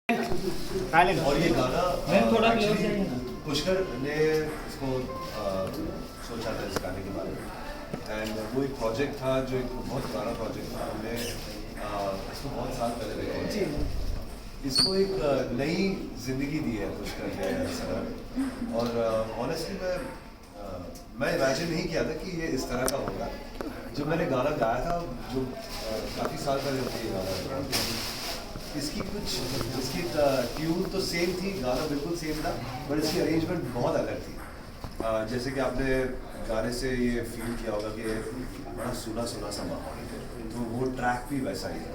और ये गाना थोड़ा पुष्कर ने इसको सोचा था इस गाने के बारे में एंड वो एक प्रोजेक्ट था जो एक बहुत पुराना प्रोजेक्ट था। हमने इसको बहुत साल पहले देखा जी। इसको एक नई जिंदगी दी है पुष्कर ने सर। और ऑनेस्टली मैं इमेजिन नहीं किया था कि ये इस तरह का होगा। जब मैंने गाना गाया था जो काफ़ी साल पहले होती है गाना, इसकी ट्यून तो सेम थी, गाना बिल्कुल सेम था, बट इसकी अरेंजमेंट बहुत अलग थी। जैसे कि आपने गाने से ये फील किया होगा कि बड़ा सुना सुना सा माहौल है, तो वो ट्रैक भी वैसा ही है।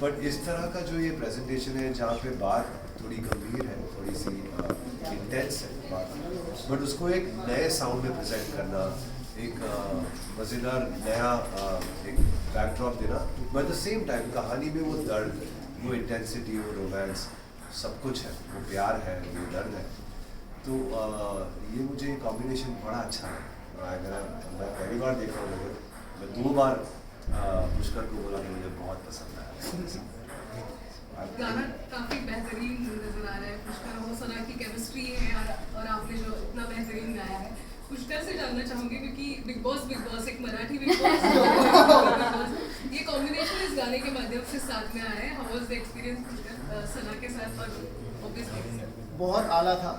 बट इस तरह का जो ये प्रेजेंटेशन है जहाँ पे बात थोड़ी गंभीर है, थोड़ी सी इंटेंस है बात, बट उसको एक नए साउंड में प्रेजेंट करना, एक मज़ेदार नया एक बैकड्रॉप देना, but at the same time कहानी में वो दर्द, वो इंटेंसिटी, वो रोमांस सब कुछ है, वो प्यार है, वो दर्द है। तो ये मुझे कॉम्बिनेशन बड़ा अच्छा है। अगर मैं पहली बार देख रहा हूँ, मैं 2 बार पुष्कर को बोला कि मुझे बहुत पसंद आया। गाना काफी बेहतरीन नजर आ रहा है। पुष्कर और सना की केमिस्ट्री है और आपने जो इतना बेहतरीन गाया है। पुष्कर से जानना चाहूंगी क्योंकि बिग बॉस एक मराठी बिग बॉस ये कॉम्बिनेशन इस गाने के माध्यम से साथ में आया है। How was the experience Pushkar Sana के साथ? और ऑब्वियसली बहुत आला था।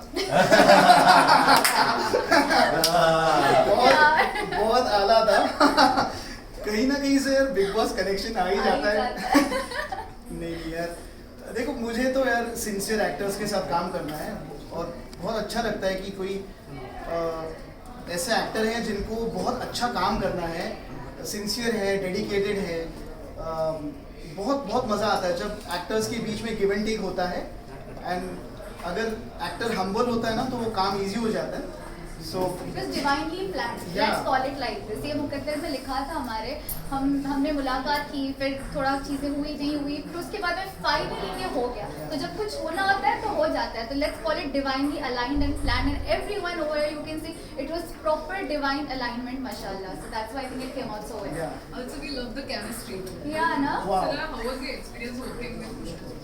बहुत आला था। कहीं ना कहीं से यार बिग बॉस कनेक्शन आ ही जाता है। नहीं यार, देखो मुझे तो यार सिंसियर एक्टर्स के साथ काम करना है और बहुत अच्छा लगता है कि कोई ऐसे एक्टर हैं जिनको बहुत अच्छा काम करना है, सिंसियर है, डेडिकेटेड है। बहुत बहुत मज़ा आता है जब एक्टर्स के बीच में गिव एंड टेक होता है। एंड अगर एक्टर हम्बल होता है ना तो वो काम इजी हो जाता है। So it was divinely planned. Let's call it like this. ये मुकद्दर में लिखा था हमारे, हमने मुलाकात की, फिर थोड़ा चीज़ें हुई नहीं हुई, फिर उसके बाद में फाइनली ये हो गया। तो जब कुछ होना होता है तो हो जाता है। तो let's call it divinely aligned and planned, and everyone over here you can see it was proper divine alignment, mashallah. So that's why I think it came out so well. Also we love the chemistry. Yeah, na? Wow. Sana, how was the experience working with Pushkar?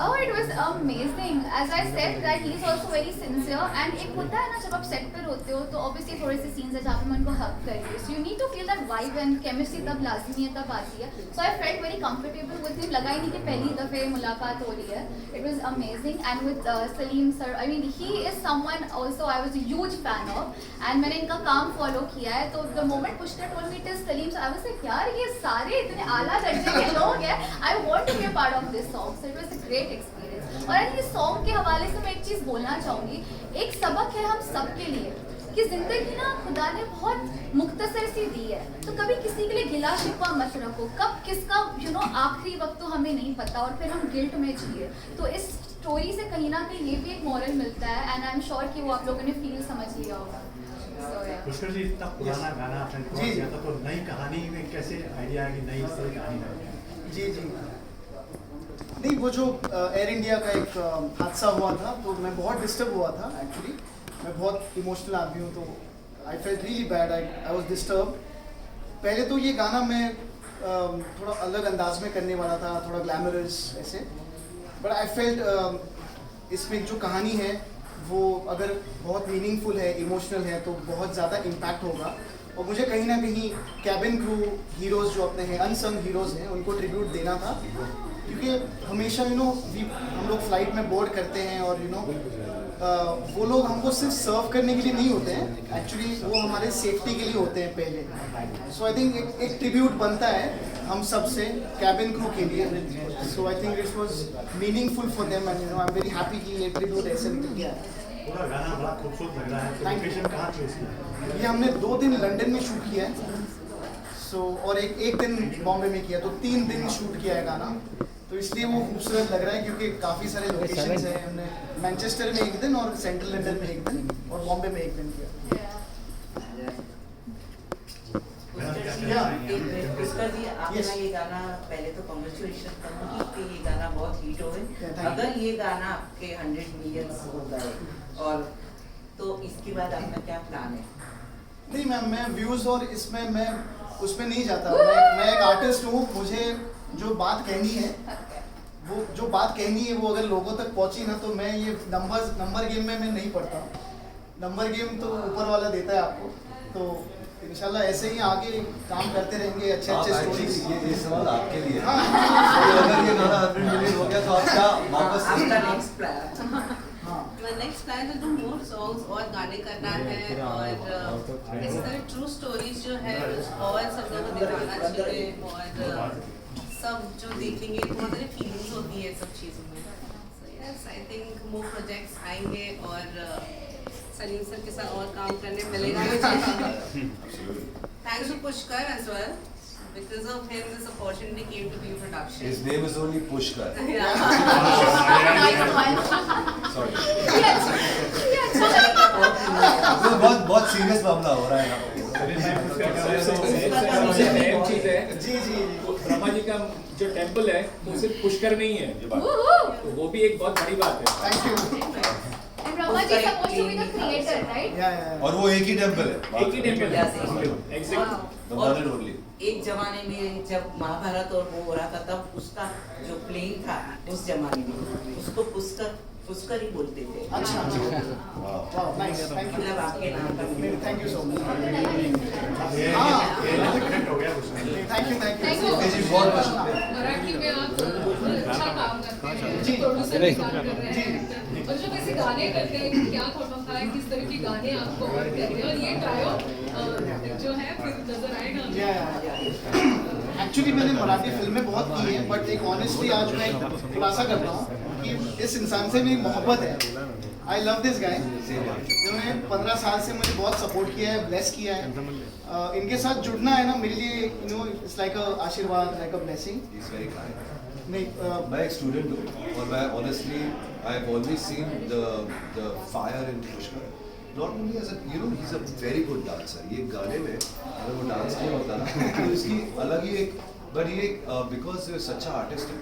Oh, it was amazing. As I said that he is also very sincere. And एक होता है ना जब आप set पर होते हो तो obviously थोड़े से scenes है जहाँ पे मैं उनको hug कर रही हूँ. So you need to feel that vibe and chemistry तब लाज़मी है, तब आती है. So I felt very comfortable with him. लगा ही नहीं कि पहली दफ़े मुलाकात हो रही है. It was amazing. And with Salim sir, I mean he is someone also I was a huge fan of. And मैंने इनका काम follow किया है. तो the moment Pushkar told me it is Salim, so I was like यार ये सारे इतने आला दर्जे के लोग हैं. I want to be a part of this song. So it was a great experience. और इस सॉन्ग के हवाले से मैं एक चीज़ बोलना चाहूँगी, एक सबक है हम सबके लिए कि ज़िंदगी ना खुदा ने बहुत मुख्तसर सी दी है। तो कभी किसी के लिए गिला शिकवा मत रखो, कब किसका आखिरी वक्त तो हमें नहीं पता और फिर हम गिल्ट में जिए। तो इस स्टोरी से कहीं ना कहीं ये भी एक मॉरल मिलता है एंड आई एम श्योर कि वो आप लोगों ने फील समझ लिया होगा। पुष्कर जी इतना पुराना गाना आपने रिकॉर्ड किया था, तो नई कहानी में कैसे आइडिया है कि नई इस तरह कहानी है? जी नहीं, वो जो एयर इंडिया का एक हादसा हुआ था तो मैं बहुत डिस्टर्ब हुआ था। एक्चुअली मैं बहुत इमोशनल आदमी हूँ, तो I felt really bad, I was disturb. पहले तो ये गाना मैं थोड़ा अलग अंदाज में करने वाला था, थोड़ा ग्लैमरस ऐसे, बट आई फेल्ट इसमें जो कहानी है वो अगर बहुत मीनिंगफुल है, इमोशनल है तो बहुत ज़्यादा इम्पैक्ट होगा। और मुझे कहीं ना कहीं कैबिन क्रू हीरोज़ जो अपने हैं, अनसंग हीरोज़ हैं, उनको ट्रिब्यूट देना था। क्योंकि हमेशा हम लोग फ्लाइट में बोर्ड करते हैं और वो लोग हमको सिर्फ सर्व करने के लिए नहीं होते हैं, एक्चुअली वो हमारे सेफ्टी के लिए होते हैं पहले। सो आई थिंक एक ट्रिब्यूट बनता है हम सब से कैबिन क्रू के लिए। So I think it was meaningful for them and I am very happy कि ये ट्रिब्यूट ऐसे निकल गया है। पूरा गाना बड़ा खूबसूरत लग रहा है। तो लोकेशन कहाँ थी उसकी? ये हमने 2 दिन लंदन में शूट किया है, और एक दिन बॉम्बे में किया, तो 3 दिन शूट किया है गाना। तो इसलिए वो खूबसूरत लग रहा है क्योंकि काफ़ी सारे लोकेशंस हैं। हमने मैनचेस्टर में 1 दिन और सेंट्रल लंदन में 1 दिन और बॉम्बे में 1 दिन किया। पुष्कर जी, आपका ये गाना, पहले तो कांग्रेचुलेशन करूँगी कि ये गाना बहुत हिट हो गए। अगर ये गाना आपके 100 मिलियन हो गए और तो इसके बाद आपका क्या प्लान है? नहीं मैम, मैं व्यूज़ और इसमें मैं उसमें नहीं जाता। मैं एक आर्टिस्ट हूँ, मुझे जो बात कहनी है वो जो बात कहनी है वो अगर लोगों तक पहुंची ना, तो मैं ये नंबर गेम में मैं नहीं पढ़ता। नंबर गेम तो ऊपर वाला देता है आपको। तो इंशाल्लाह ऐसे ही आगे काम करते रहेंगे, अच्छे आप अच्छे actually स्टोरीज। ये सवाल आपके लिए है। हाँ। तो अगर ये गाना 100 मिलियन हो गया तो आप क्या वापस आपका नेक्स्ट प्लान? हाँ My next plan is to do more songs और गाने करना है और इस तरह ट्रू स्टोरीज जो है और सब लोगों को दिखाना चाहिए और सब जो देखेंगे बहुत सारी फीलिंग्स होती है सब चीज़ों में। So yes, I think more projects आएंगे और सलीम सर के साथ और काम करने मिलेगा मुझे। Thanks to Pushkar as well. Because of him, this opportunity came to be production. His name is only Pushkar. Yeah. Nice one. Sorry. ये अच्छा लगा। तो बहुत सीरियस मामला हो रहा है यहाँ पे। सबसे अहम चीज है जी जी। ब्रह्मा जी का जो टेम्पल है वो सिर्फ पुष्कर नहीं है, Woohoo! तो वो भी एक बहुत बड़ी बात है। Thank you. And Brahma ji is supposed to be the creator, right? या और वो एक ही टेम्पल है, एक ही टेम्पल Yes, है exact. The one and only. एक जमाने में जब महाभारत और वो हो रहा था तब उसका जो प्लेन था उस जमाने में उसको पुष्कर ही बोलते थे। अच्छा अच्छा। Wow. वाह नाइस, थैंक यू। मतलब आपके नाम पर थैंक यू सो मच। ये हाँ। कनेक्ट हो गया कुछ नहीं। Thank you Thank you. जी बहुत बहुत शुक्रिया। मराठी में आप अच्छा काम करते हैं, जी। प्रोड्यूसर भी काम कर रहे हैं और जब ऐसे गाने करते हैं क्या थॉट ऑफ है, किस तरह के गाने आपको वर्क करते हैं और ये ट्रायो जो है फिर नजर आएगा। एक्चुअली मैंने मराठी फिल्में बहुत की हैं, बट एक ऑनेस्टली आज मैं एक खुलासा करता हूँ कि इस इंसान से मेरी मोहब्बत है। I love this guy. इन्होंने 15 साल से मुझे बहुत सपोर्ट किया है, ब्लेस किया है। इनके साथ जुड़ना है ना मेरे लिए, you know, it's like a aashirwad, like a blessing. He's very kind. नहीं मैं एक स्टूडेंट हूँ और मैं honestly I have always seen the fire in Pushkar. Not only as you know he is a very good dancer. ये गाने में अगर वो डांस नहीं होता ना तो इसकी अलग ही एक, बट ये बिकॉज सच्चा आर्टिस्ट है,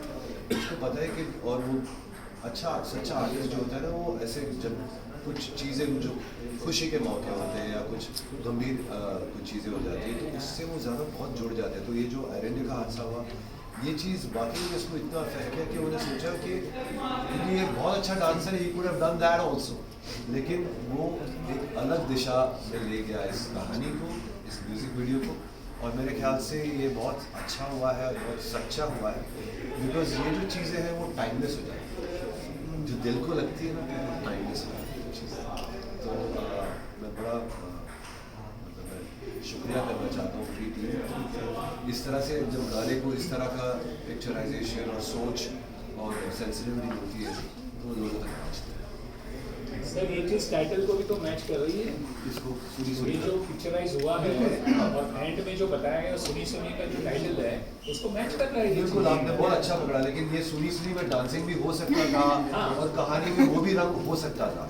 उसको पता है कि, और वो अच्छा सच्चा आर्टिस्ट जो होता है ना वो ऐसे जब कुछ चीज़ें जो खुशी के मौके होते हैं या कुछ गंभीर कुछ चीज़ें हो जाती हैं तो उससे वो ज़्यादा बहुत जुड़ जाते हैं। तो ये जो एरेंडे का हादसा हुआ, ये चीज़ वाकई में इसको इतना अफेक्ट किया कि उन्होंने सोचा कि क्योंकि ये बहुत अच्छा डांसर है, he could have done that also, लेकिन वो एक अलग दिशा में ले गया इस कहानी को, इस म्यूज़िक वीडियो को। और मेरे ख्याल से ये बहुत अच्छा हुआ है, बहुत सच्चा हुआ है, बिकॉज ये जो चीज़ें हैं वो टाइमलेस हो जाती है, जो दिल को लगती है ना वो टाइमलेस हो जाती है चीज़ें। तो मैं बड़ा मतलब मैं शुक्रिया करना चाहता हूँ पूरी टीम। इस तरह से जब गाने को इस तरह का पिक्चराइजेशन और सोच और सेंसिटिविटी होती है तो लोगों तक पहुँचते हैं। सर ये चीज टाइटल को भी तो मैच कर रही है। इसको पूरी ये सुनी जो पिक्चराइज हुआ है और एंड में जो बताया गया सुनी सुनी का जो टाइटल है उसको मैच कर रहा है ये बिल्कुल, चीज़। आपने बहुत अच्छा पकड़ा, लेकिन ये सुनी सुनी में डांसिंग भी हो सकता था और कहानी में वो भी रंग हो सकता था।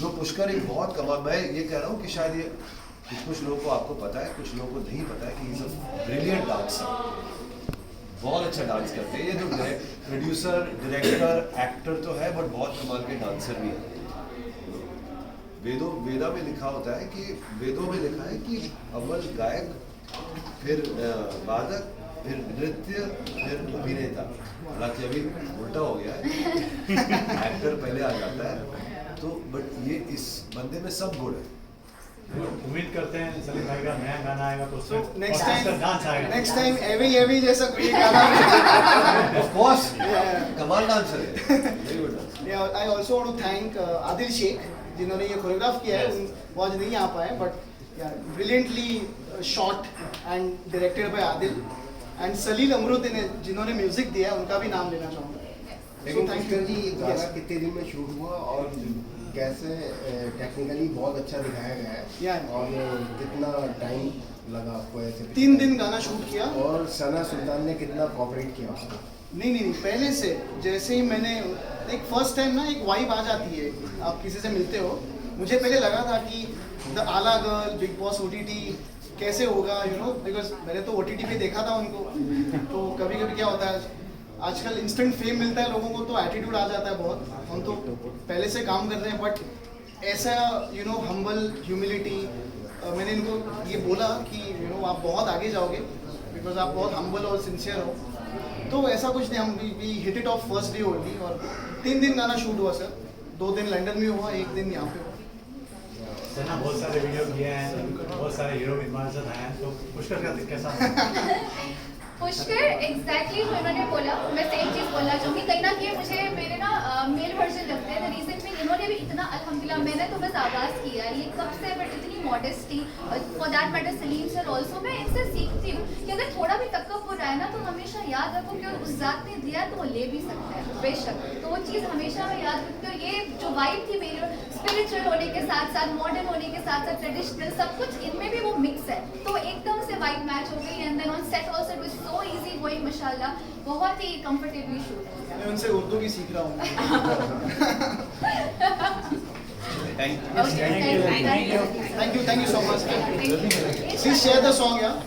जो पुष्कर एक बहुत कमाल, मैं ये कह रहा हूँ कि शायद ये कुछ लोगों को आपको पता है, कुछ लोगों को नहीं पता है कि इज अ ब्रिलियंट डांसर, बहुत अच्छा डांस करते हैं। ये जो प्रोड्यूसर, डायरेक्टर, एक्टर तो है बट बहुत कमाल के डांसर भी है। वेदा में लिखा होता है कि वेदों में लिखा है कि अव्वल गायक, फिर वादक, फिर नृत्य, फिर अभिनेता। हालांकि अभी उल्टा हो गया है, एक्टर पहले आ जाता है। तो बट ये इस बंदे में सब गुण है। उम्मीद करते हैं सलीम भाई का नया गाना आएगा तो So उसमें next और उसका time, डांस आएगा। next time एवी जैसा कोई गाना। Of course, Yeah. कमाल डांसर है, very good dancer. Yeah, I also want to thank Adil Shaikh जिन्होंने ये कोरियोग्राफ किया है। वो आज नहीं आ पाए but brilliantly shot and directed by Adil and Salil Amrud ने जिन्होंने म्यूजिक दिया, उनका भी नाम लेना चाहूँगा। लेकिन So thank Pushkar ji you. गाना Yes. कितने दिन में शूट हुआ और कैसे टेक्निकली बहुत अच्छा दिखाया गया है Yeah. और कितना टाइम लगा आपको ऐसे 3 दिन गाना शूट किया। और सना सुल्तान ने कितना कोऑपरेट किया आपको? नहीं, पहले से जैसे ही मैंने एक फर्स्ट टाइम ना एक वाइब आ जाती है, आप किसी से मिलते हो। मुझे पहले लगा था कि द आला गर्ल, बिग बॉस OTT कैसे होगा, यू नो, बिकॉज मैंने तो OTT पे देखा था उनको। तो कभी कभी क्या होता है, आजकल इंस्टेंट फेम मिलता है लोगों को तो एटीट्यूड आ जाता है बहुत। हम तो पहले से काम कर रहे हैं बट ऐसा यू नो हम्बल ह्यूमिलिटी, मैंने इनको ये बोला कि यू नो आप बहुत आगे जाओगे बिकॉज आप बहुत हम्बल और सिंसियर हो। तो ऐसा कुछ नहीं, हम we hit it off first day only, और 3 दिन गाना शूट हुआ सर, 2 दिन लंदन में हुआ, 1 दिन यहाँ पे हुआ। सना बहुत सारे वीडियो किए हैं, बहुत सारे हीरो हमारे साथ आए हैं, तो पुष्कर का कैसा? पुष्कर एग्जैक्टली जो इन्होंने बोला, मैं सेम चीज़ बोलना चाहूँगी। कहीं ना कहीं मुझे मेरे ना मेल वर्जन लगते हैं। रिसेंटली इन्होंने भी इतना अल्हम्दुलिल्लाह, मैंने तो बस आगाज़ किया है ये कब से, बट इतनी modesty, for that matter Salim sir also, मैं इनसे सीखती हूँ कि अगर थोड़ा भी तकब्बुर आए ना तो हमेशा याद रखो कि उस ज़ात ने दिया तो वो ले भी सकता है बेशक। तो वो चीज़ हमेशा मैं याद रखती हूँ। और ये जो वाइब थी मेरी, स्पिरिचुअल होने के साथ साथ मॉडर्न होने के साथ साथ ट्रेडिशनल, सब कुछ इनमें भी वो मिक्स है, तो एकदम से वाइब मैच हो गई। And then on set also it was so easy going, माशाल्लाह बहुत ही कंफर्टेबली शूट हो गया। मैं उनसे उर्दू भी सीख रहा हूँ। Thank you. Okay, thank you. Thank you so much. Thank you. Please share the song, yeah.